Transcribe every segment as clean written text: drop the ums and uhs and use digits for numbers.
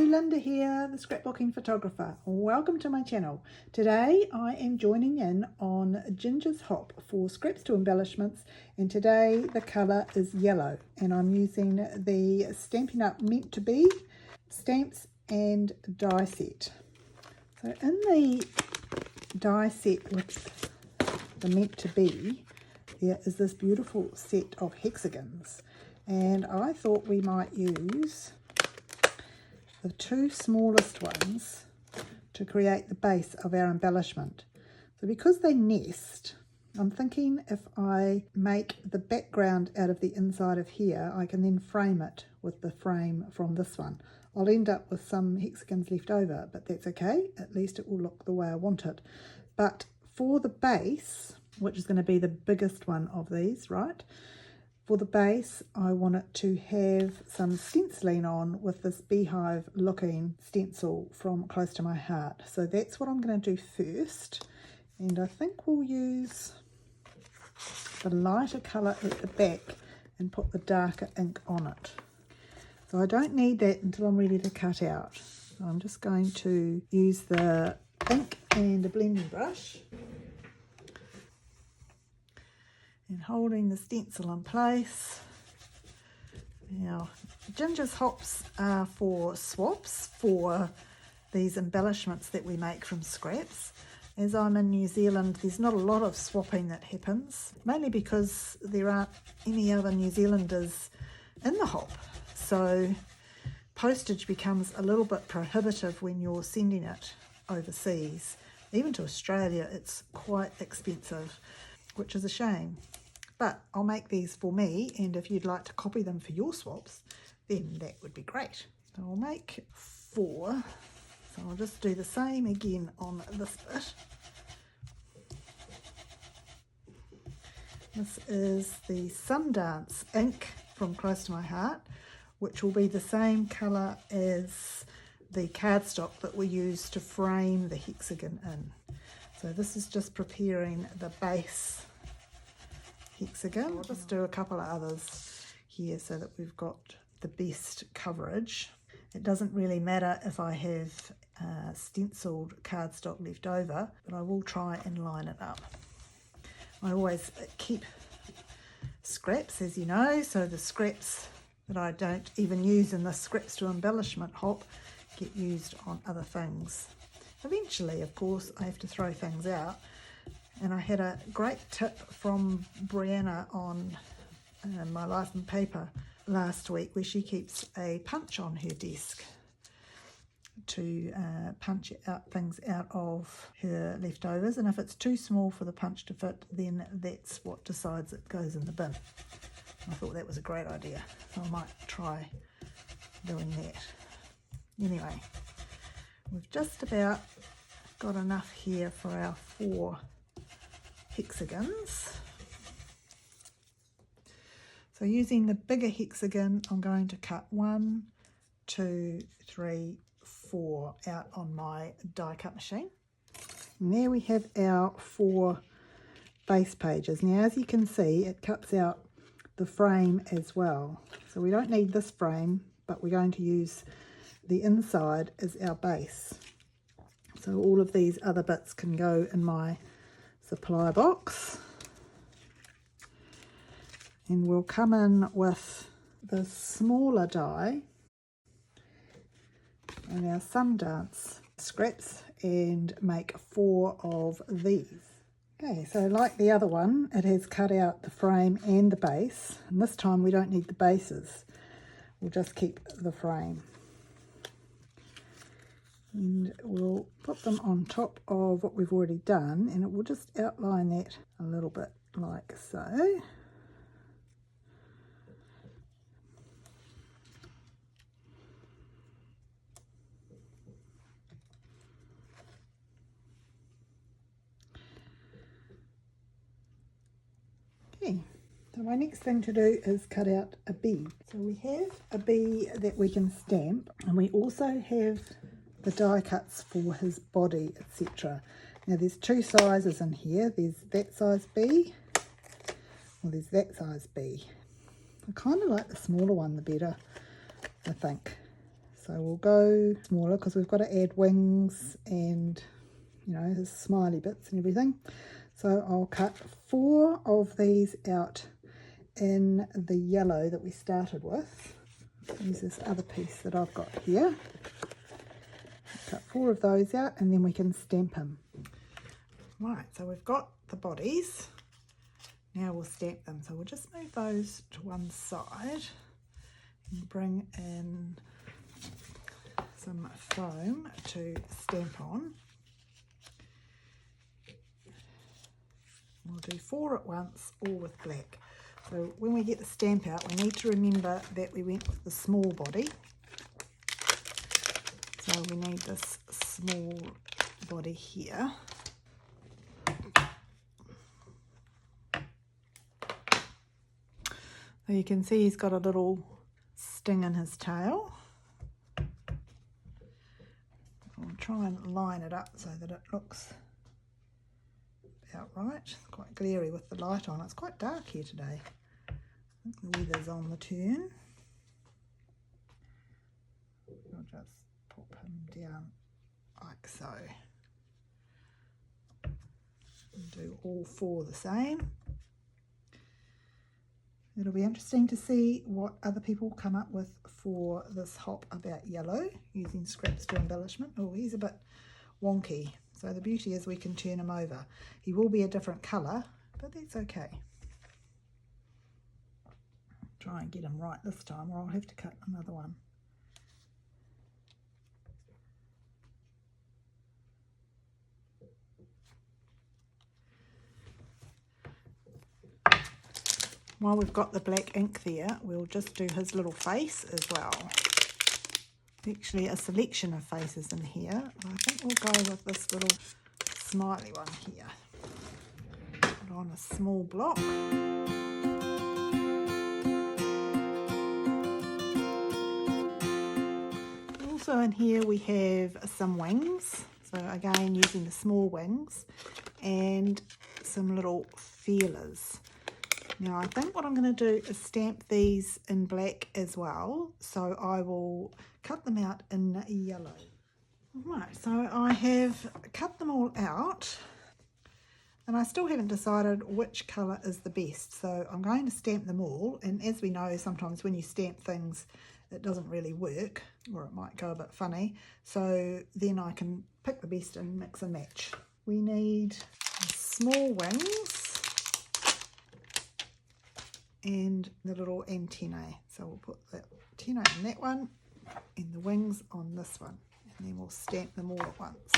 Linda here, the scrapbooking photographer. Welcome to my channel. Today I am joining in on Ginger's Hop for Scraps to Embellishments, and today the colour is yellow, and I'm using the Stampin' Up! Meant to Be stamps and die set. So in the die set with the Meant to Be, there is this beautiful set of hexagons, and I thought we might use the two smallest ones to create the base of our embellishment. So because they nest, I'm thinking if I make the background out of the inside of here, I can then frame it with the frame from this one. I'll end up with some hexagons left over, but that's okay. At least it will look the way I want it. But for the base, which is going to be the biggest one of these, right? For the base, I want it to have some stenciling on with this beehive looking stencil from Close to My Heart. So that's what I'm going to do first. And I think we'll use the lighter colour at the back and put the darker ink on it. So I don't need that until I'm ready to cut out. So I'm just going to use the ink and a blending brush, and holding the stencil in place. Now, Ginger's Hops are for swaps for these embellishments that we make from scraps. As I'm in New Zealand, there's not a lot of swapping that happens, mainly because there aren't any other New Zealanders in the hop. So postage becomes a little bit prohibitive when you're sending it overseas. Even to Australia, it's quite expensive, which is a shame. But I'll make these for me, and if you'd like to copy them for your swaps, then that would be great. So I'll make 4. So I'll just do the same again on this bit. This is the Sundance ink from Close to My Heart, which will be the same colour as the cardstock that we use to frame the hexagon in. So this is just preparing the base hexagon. I'll just do a couple of others here so that we've got the best coverage. It doesn't really matter if I have stenciled cardstock left over, but I will try and line it up. I always keep scraps, as you know, so the scraps that I don't even use in the Scraps to Embellishment hop get used on other things. Eventually, of course, I have to throw things out. And I had a great tip from Brianna on My Life in Paper last week, where she keeps a punch on her desk to punch out things out of her leftovers. And if it's too small for the punch to fit, then that's what decides it goes in the bin. I thought that was a great idea, so I might try doing that. Anyway, we've just about got enough here for our 4 hexagons. So using the bigger hexagon, I'm going to cut 1, 2, 3, 4 out on my die cut machine. And there we have our 4 base pages. Now, as you can see, it cuts out the frame as well. So we don't need this frame, but we're going to use the inside as our base. So all of these other bits can go in my supply box, and we'll come in with the smaller die and our Sundance scraps and make 4 of these. Okay, so like the other one, it has cut out the frame and the base, and this time we don't need the bases, we'll just keep the frame. And we'll put them on top of what we've already done, and it will just outline that a little bit like so. Okay, so my next thing to do is cut out a bee. So we have a bee that we can stamp, and we also have the die cuts for his body, etc. Now there's 2 sizes in here. There's that size bee, or there's that size bee. I kind of like the smaller one the better, I think. So we'll go smaller because we've got to add wings and, you know, his smiley bits and everything. So I'll cut 4 of these out in the yellow that we started with. Use this other piece that I've got here. Cut 4 of those out and then we can stamp him. Right, so we've got the bodies. Now we'll stamp them. So we'll just move those to one side and bring in some foam to stamp on. We'll do 4 at once, all with black. So when we get the stamp out, we need to remember that we went with the small body. So we need this small body here. So you can see he's got a little sting in his tail. I'll try and line it up so that it looks about right. It's quite glary with the light on. It's quite dark here today. I think the weather's on the turn. I'll just pop him down like so. And do all 4 the same. It'll be interesting to see what other people come up with for this hop about yellow using scraps to embellishment. Oh, he's a bit wonky. So the beauty is we can turn him over. He will be a different colour, but that's okay. Try and get him right this time or I'll have to cut another one. While we've got the black ink there, we'll just do his little face as well. Actually a selection of faces in here. I think we'll go with this little smiley one here. Put on a small block. Also in here we have some wings. So again using the small wings and some little feelers. Now I think what I'm going to do is stamp these in black as well, so I will cut them out in yellow. Right, so I have cut them all out and I still haven't decided which colour is the best, so I'm going to stamp them all, and as we know sometimes when you stamp things it doesn't really work or it might go a bit funny, so then I can pick the best and mix and match. We need small wings and the little antennae. So we'll put the antennae in that one and the wings on this one, and then we'll stamp them all at once.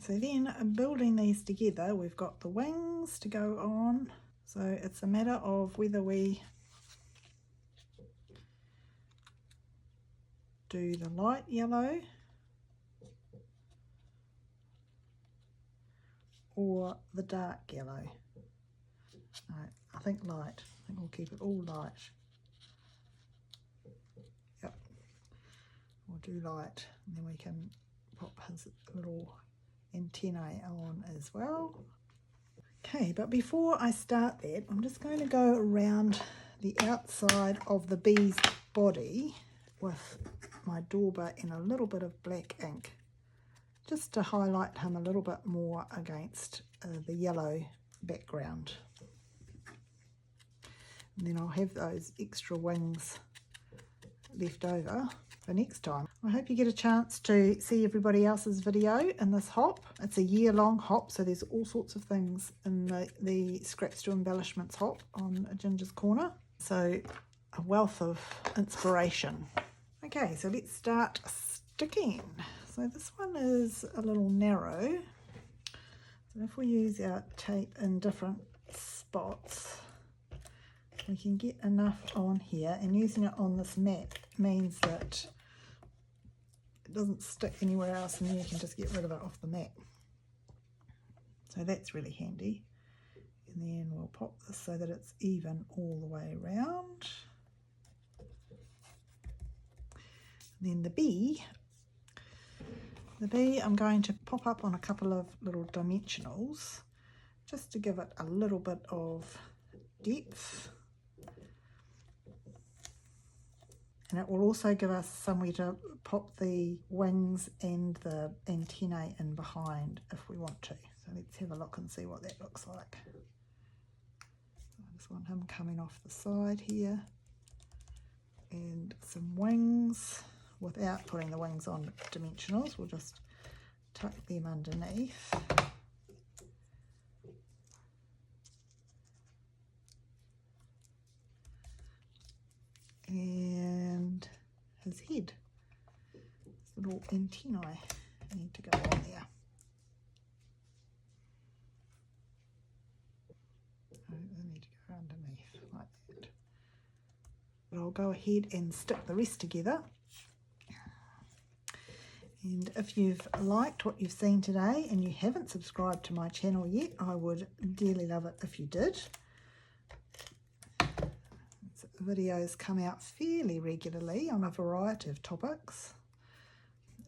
So then building these together, we've got the wings to go on. So it's a matter of whether we do the light yellow or the dark yellow. No, I think light. I think we'll keep it all light. Yep, we'll do light, and then we can pop his little antennae on as well. Okay, but before I start that, I'm just going to go around the outside of the bee's body with my dauber and a little bit of black ink, just to highlight him a little bit more against the yellow background. And then I'll have those extra wings left over for next time. I hope you get a chance to see everybody else's video in this hop. It's a year-long hop, so there's all sorts of things in the Scraps to Embellishments hop on Ginger's Corner. So a wealth of inspiration. Okay, so let's start sticking. So this one is a little narrow. So if we use our tape in different spots, we can get enough on here, and using it on this mat means that it doesn't stick anywhere else, and then you can just get rid of it off the mat. So that's really handy. And then we'll pop this so that it's even all the way around. And then the bee I'm going to pop up on a couple of little dimensionals just to give it a little bit of depth. And it will also give us somewhere to pop the wings and the antennae in behind if we want to. So let's have a look and see what that looks like. I just want him coming off the side here, and some wings without putting the wings on dimensionals. We'll just tuck them underneath. And his head, his little antennae need to go on there. They need to go underneath like that. But I'll go ahead and stick the rest together. And if you've liked what you've seen today and you haven't subscribed to my channel yet, I would dearly love it if you did. Videos come out fairly regularly on a variety of topics,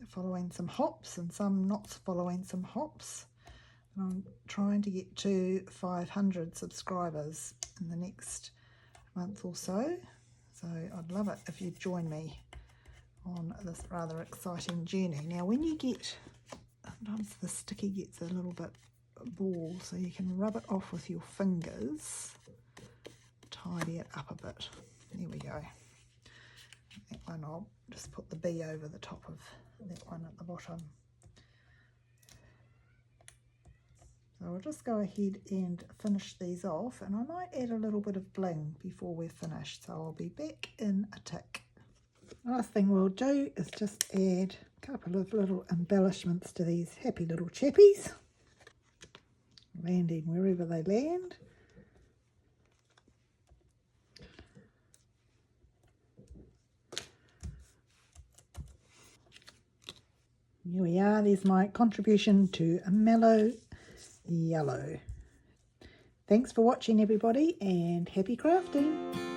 following some hops and some not following some hops. And I'm trying to get to 500 subscribers in the next month or so. So I'd love it if you'd join me on this rather exciting journey. Now when you get, sometimes the sticky gets a little bit ball, so you can rub it off with your fingers, tidy it up a bit. There we go. That one I'll just put the bee over the top of that one at the bottom. So I'll just go ahead and finish these off, and I might add a little bit of bling before we're finished, so I'll be back in a tick. Last thing we'll do is just add a couple of little embellishments to these happy little chappies, landing wherever they land. Here we are, there's my contribution to a Mellow Yellow. Thanks for watching everybody, and happy crafting!